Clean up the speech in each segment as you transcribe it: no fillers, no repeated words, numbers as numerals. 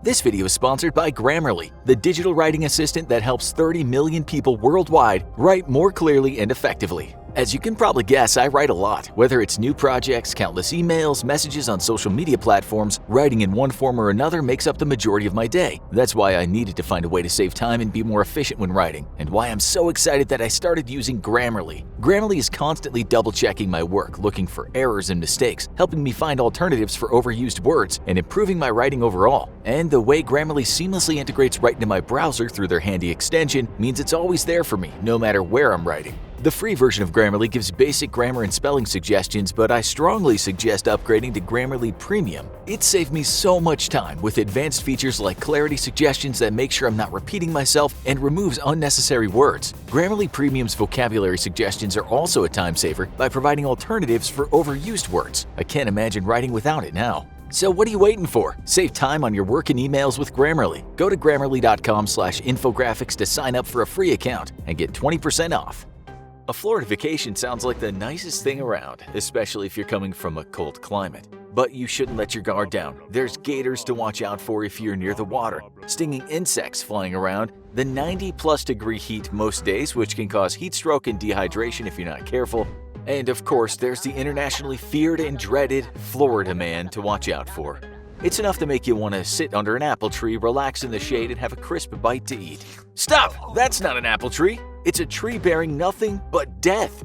This video is sponsored by Grammarly, the digital writing assistant that helps 30 million people worldwide write more clearly and effectively. As you can probably guess, I write a lot. Whether it's new projects, countless emails, messages on social media platforms, writing in one form or another makes up the majority of my day. That's why I needed to find a way to save time and be more efficient when writing, and why I'm so excited that I started using Grammarly. Grammarly is constantly double-checking my work, looking for errors and mistakes, helping me find alternatives for overused words, and improving my writing overall. And the way Grammarly seamlessly integrates right into my browser through their handy extension means it's always there for me, no matter where I'm writing. The free version of Grammarly gives basic grammar and spelling suggestions, but I strongly suggest upgrading to Grammarly Premium. It saved me so much time with advanced features like clarity suggestions that make sure I'm not repeating myself and removes unnecessary words. Grammarly Premium's vocabulary suggestions are also a time saver by providing alternatives for overused words. I can't imagine writing without it now. So what are you waiting for? Save time on your work and emails with Grammarly. Go to grammarly.com/infographics to sign up for a free account and get 20% off. A Florida vacation sounds like the nicest thing around, especially if you're coming from a cold climate. But you shouldn't let your guard down. There's gators to watch out for if you're near the water, stinging insects flying around, the 90+ degree heat most days, which can cause heat stroke and dehydration if you're not careful, and of course there's the internationally feared and dreaded Florida man to watch out for. It's enough to make you want to sit under an apple tree, relax in the shade, and have a crisp bite to eat. Stop! That's not an apple tree! It's a tree bearing nothing but death.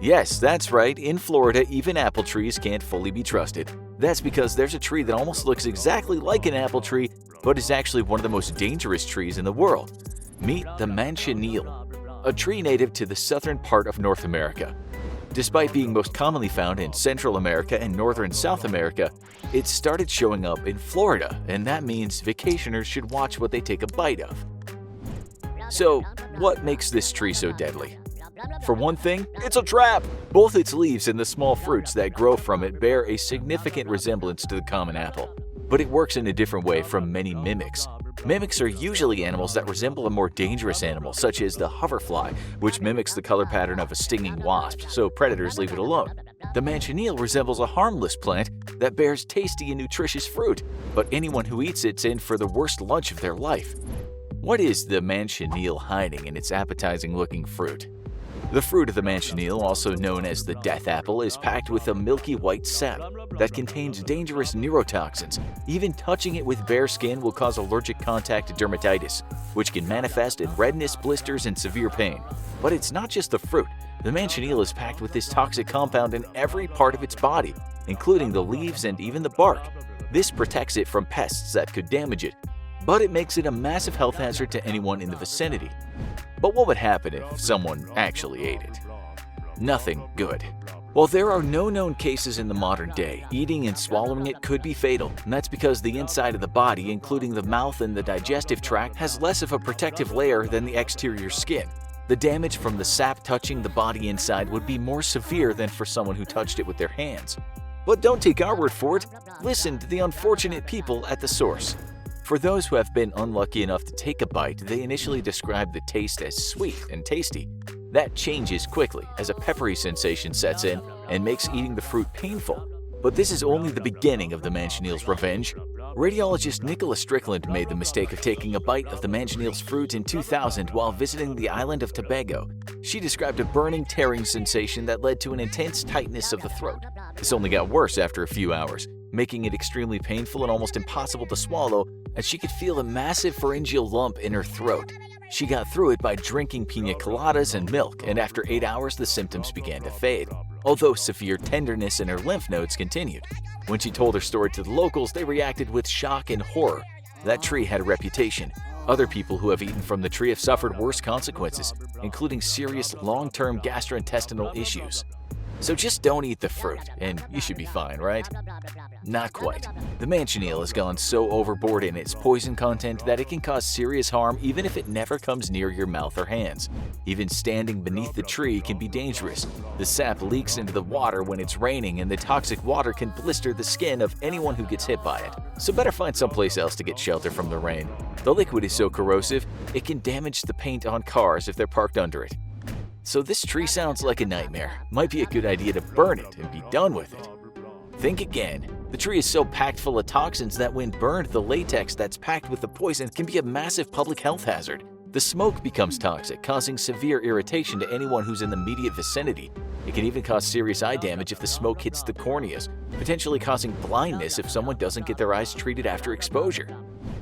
Yes, that's right, in Florida, even apple trees can't fully be trusted. That's because there's a tree that almost looks exactly like an apple tree, but is actually one of the most dangerous trees in the world. Meet the manchineel, a tree native to the southern part of North America. Despite being most commonly found in Central America and Northern South America, it started showing up in Florida, and that means vacationers should watch what they take a bite of. So, what makes this tree so deadly? For one thing, it's a trap! Both its leaves and the small fruits that grow from it bear a significant resemblance to the common apple, but it works in a different way from many mimics. Mimics are usually animals that resemble a more dangerous animal, such as the hoverfly, which mimics the color pattern of a stinging wasp, so predators leave it alone. The manchineel resembles a harmless plant that bears tasty and nutritious fruit, but anyone who eats it's in for the worst lunch of their life. What is the manchineel hiding in its appetizing-looking fruit? The fruit of the manchineel, also known as the death apple, is packed with a milky white sap that contains dangerous neurotoxins. Even touching it with bare skin will cause allergic contact dermatitis, which can manifest in redness, blisters, and severe pain. But it's not just the fruit. The manchineel is packed with this toxic compound in every part of its body, including the leaves and even the bark. This protects it from pests that could damage it, but it makes it a massive health hazard to anyone in the vicinity. But what would happen if someone actually ate it? Nothing good. While there are no known cases in the modern day, eating and swallowing it could be fatal, and that's because the inside of the body, including the mouth and the digestive tract, has less of a protective layer than the exterior skin. The damage from the sap touching the body inside would be more severe than for someone who touched it with their hands. But don't take our word for it. Listen to the unfortunate people at the source. For those who have been unlucky enough to take a bite, they initially describe the taste as sweet and tasty. That changes quickly as a peppery sensation sets in and makes eating the fruit painful. But this is only the beginning of the manchineel's revenge. Radiologist Nicholas Strickland made the mistake of taking a bite of the manchineel's fruit in 2000 while visiting the island of Tobago. She described a burning, tearing sensation that led to an intense tightness of the throat. This only got worse after a few hours, making it extremely painful and almost impossible to swallow, as she could feel a massive pharyngeal lump in her throat. She got through it by drinking pina coladas and milk, and after 8 hours the symptoms began to fade, although severe tenderness in her lymph nodes continued. When she told her story to the locals, they reacted with shock and horror. That tree had a reputation. Other people who have eaten from the tree have suffered worse consequences, including serious long-term gastrointestinal issues. So just don't eat the fruit, and you should be fine, right? Not quite. The manchineel has gone so overboard in its poison content that it can cause serious harm even if it never comes near your mouth or hands. Even standing beneath the tree can be dangerous. The sap leaks into the water when it's raining, and the toxic water can blister the skin of anyone who gets hit by it. So better find someplace else to get shelter from the rain. The liquid is so corrosive, it can damage the paint on cars if they're parked under it. So this tree sounds like a nightmare. Might be a good idea to burn it and be done with it. Think again. The tree is so packed full of toxins that when burned, the latex that's packed with the poison can be a massive public health hazard. The smoke becomes toxic, causing severe irritation to anyone who's in the immediate vicinity. It can even cause serious eye damage if the smoke hits the corneas, potentially causing blindness if someone doesn't get their eyes treated after exposure.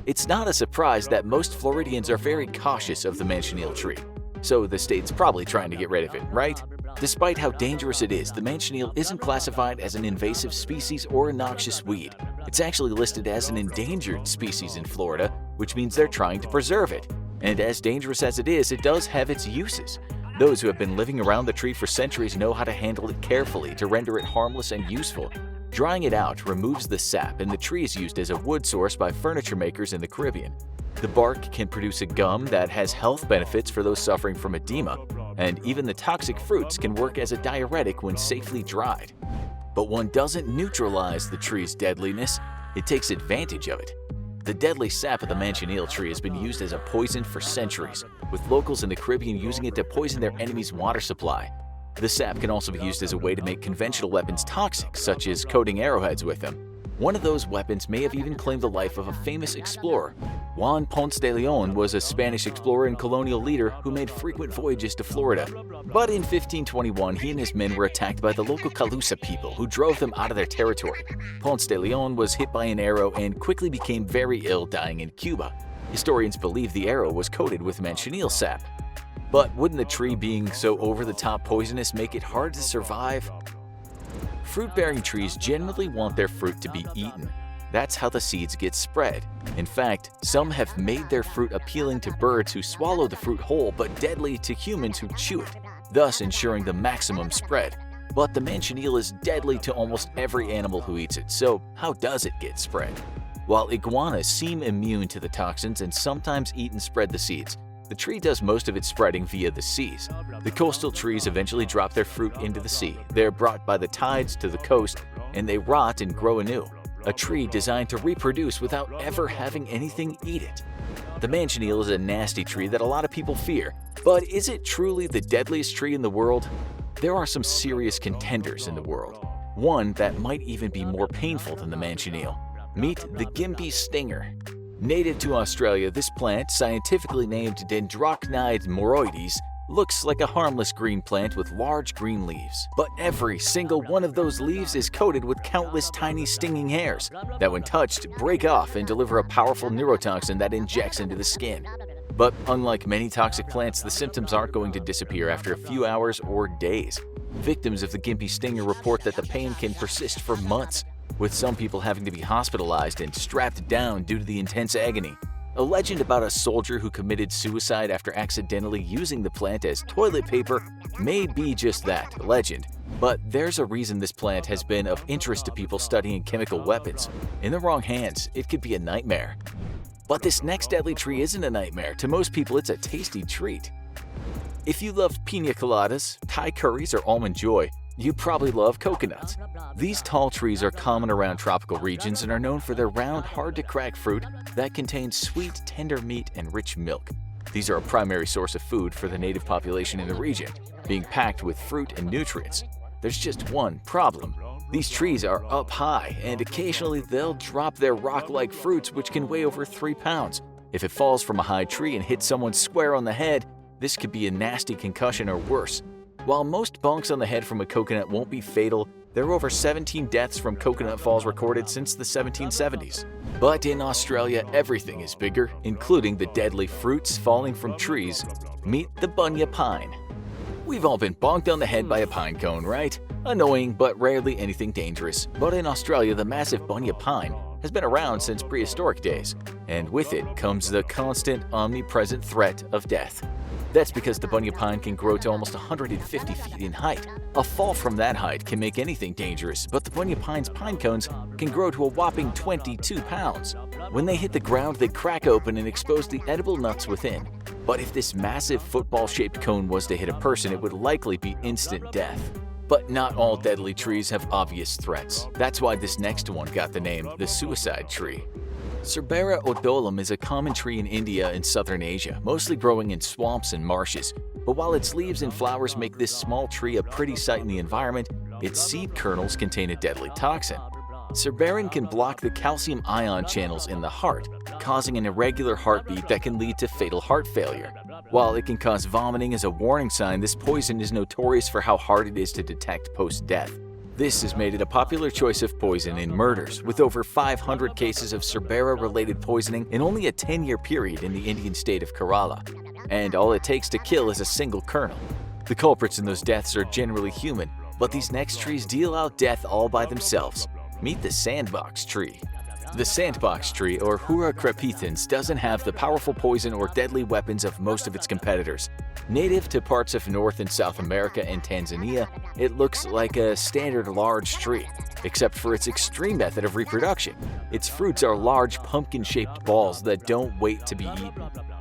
It's not a surprise that most Floridians are very cautious of the manchineel tree, so the state's probably trying to get rid of it, right? Despite how dangerous it is, the manchineel isn't classified as an invasive species or a noxious weed. It's actually listed as an endangered species in Florida, which means they're trying to preserve it. And as dangerous as it is, it does have its uses. Those who have been living around the tree for centuries know how to handle it carefully to render it harmless and useful. Drying it out removes the sap, and the tree is used as a wood source by furniture makers in the Caribbean. The bark can produce a gum that has health benefits for those suffering from edema, and even the toxic fruits can work as a diuretic when safely dried. But one doesn't neutralize the tree's deadliness, it takes advantage of it. The deadly sap of the manchineel tree has been used as a poison for centuries, with locals in the Caribbean using it to poison their enemies' water supply. The sap can also be used as a way to make conventional weapons toxic, such as coating arrowheads with them. One of those weapons may have even claimed the life of a famous explorer. Juan Ponce de Leon was a Spanish explorer and colonial leader who made frequent voyages to Florida. But in 1521, he and his men were attacked by the local Calusa people, who drove them out of their territory. Ponce de Leon was hit by an arrow and quickly became very ill, dying in Cuba. Historians believe the arrow was coated with manchineel sap. But wouldn't the tree being so over-the-top poisonous make it hard to survive? Fruit-bearing trees generally want their fruit to be eaten. That's how the seeds get spread. In fact, some have made their fruit appealing to birds who swallow the fruit whole but deadly to humans who chew it, thus ensuring the maximum spread. But the manchineel is deadly to almost every animal who eats it, so how does it get spread? While iguanas seem immune to the toxins and sometimes eat and spread the seeds, the tree does most of its spreading via the seas. The coastal trees eventually drop their fruit into the sea. They're brought by the tides to the coast, and they rot and grow anew. A tree designed to reproduce without ever having anything eat it. The manchineel is a nasty tree that a lot of people fear, but is it truly the deadliest tree in the world? There are some serious contenders in the world. One that might even be more painful than the manchineel. Meet the Gimpy Stinger. Native to Australia, this plant, scientifically named Dendrocnide moroides, looks like a harmless green plant with large green leaves. But every single one of those leaves is coated with countless tiny stinging hairs that, when touched, break off and deliver a powerful neurotoxin that injects into the skin. But unlike many toxic plants, the symptoms aren't going to disappear after a few hours or days. Victims of the Gimpy Stinger report that the pain can persist for months, with some people having to be hospitalized and strapped down due to the intense agony. A legend about a soldier who committed suicide after accidentally using the plant as toilet paper may be just that, a legend. But there's a reason this plant has been of interest to people studying chemical weapons. In the wrong hands, it could be a nightmare. But this next deadly tree isn't a nightmare. To most people, it's a tasty treat. If you love pina coladas, Thai curries, or almond joy, you probably love coconuts. These tall trees are common around tropical regions and are known for their round, hard-to-crack fruit that contains sweet, tender meat and rich milk. These are a primary source of food for the native population in the region, being packed with fruit and nutrients. There's just one problem. These trees are up high, and occasionally they'll drop their rock-like fruits, which can weigh over 3 pounds. If it falls from a high tree and hits someone square on the head, this could be a nasty concussion or worse. While most bonks on the head from a coconut won't be fatal, there are over 17 deaths from coconut falls recorded since the 1770s. But in Australia, everything is bigger, including the deadly fruits falling from trees. Meet the Bunya Pine. We've all been bonked on the head by a pine cone, right? Annoying, but rarely anything dangerous. But in Australia, the massive Bunya Pine has been around since prehistoric days, and with it comes the constant, omnipresent threat of death. That's because the Bunya Pine can grow to almost 150 feet in height. A fall from that height can make anything dangerous, but the Bunya Pine's pine cones can grow to a whopping 22 pounds. When they hit the ground, they crack open and expose the edible nuts within. But if this massive football-shaped cone was to hit a person, it would likely be instant death. But not all deadly trees have obvious threats. That's why this next one got the name the suicide tree. Cerbera odolum is a common tree in India and southern Asia, mostly growing in swamps and marshes. But while its leaves and flowers make this small tree a pretty sight in the environment, its seed kernels contain a deadly toxin. Cerberin can block the calcium ion channels in the heart, causing an irregular heartbeat that can lead to fatal heart failure. While it can cause vomiting as a warning sign, this poison is notorious for how hard it is to detect post-death. This has made it a popular choice of poison in murders, with over 500 cases of Cerbera-related poisoning in only a 10-year period in the Indian state of Kerala. And all it takes to kill is a single kernel. The culprits in those deaths are generally human, but these next trees deal out death all by themselves. Meet the Sandbox Tree. The Sandbox Tree, or Hura crepitans, doesn't have the powerful poison or deadly weapons of most of its competitors. Native to parts of North and South America and Tanzania, it looks like a standard large tree, except for its extreme method of reproduction. Its fruits are large pumpkin-shaped balls that don't wait to be eaten.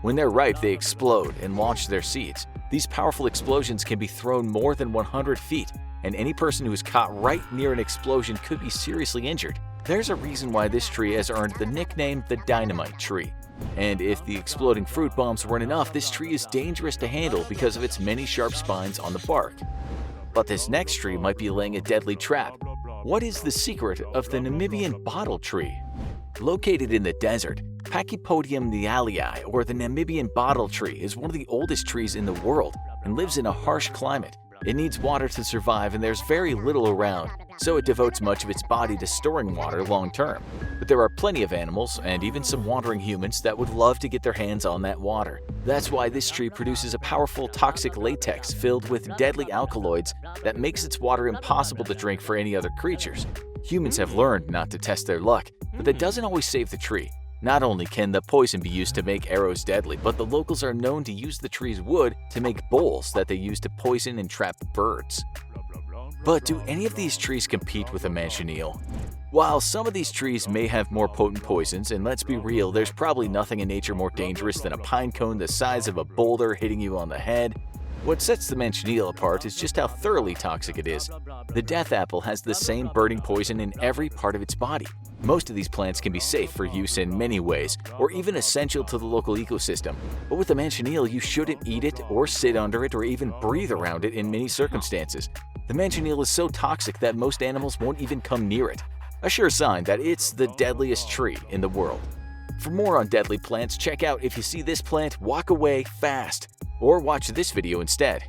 When they're ripe, they explode and launch their seeds. These powerful explosions can be thrown more than 100 feet, and any person who is caught right near an explosion could be seriously injured. There's a reason why this tree has earned the nickname the Dynamite Tree. And if the exploding fruit bombs weren't enough, this tree is dangerous to handle because of its many sharp spines on the bark. But this next tree might be laying a deadly trap. What is the secret of the Namibian bottle tree? Located in the desert, Pachypodium nealii, or the Namibian bottle tree, is one of the oldest trees in the world and lives in a harsh climate. It needs water to survive, and there's very little around, so it devotes much of its body to storing water long term. But there are plenty of animals, and even some wandering humans, that would love to get their hands on that water. That's why this tree produces a powerful toxic latex filled with deadly alkaloids that makes its water impossible to drink for any other creatures. Humans have learned not to test their luck, but that doesn't always save the tree. Not only can the poison be used to make arrows deadly, but the locals are known to use the tree's wood to make bowls that they use to poison and trap birds. But do any of these trees compete with a manchineel? While some of these trees may have more potent poisons, and let's be real, there's probably nothing in nature more dangerous than a pine cone the size of a boulder hitting you on the head, what sets the manchineel apart is just how thoroughly toxic it is. The death apple has the same burning poison in every part of its body. Most of these plants can be safe for use in many ways, or even essential to the local ecosystem. But with the manchineel, you shouldn't eat it, or sit under it, or even breathe around it in many circumstances. The manchineel is so toxic that most animals won't even come near it. A sure sign that it's the deadliest tree in the world. For more on deadly plants, check out If You See This Plant, Walk Away Fast, or watch this video instead.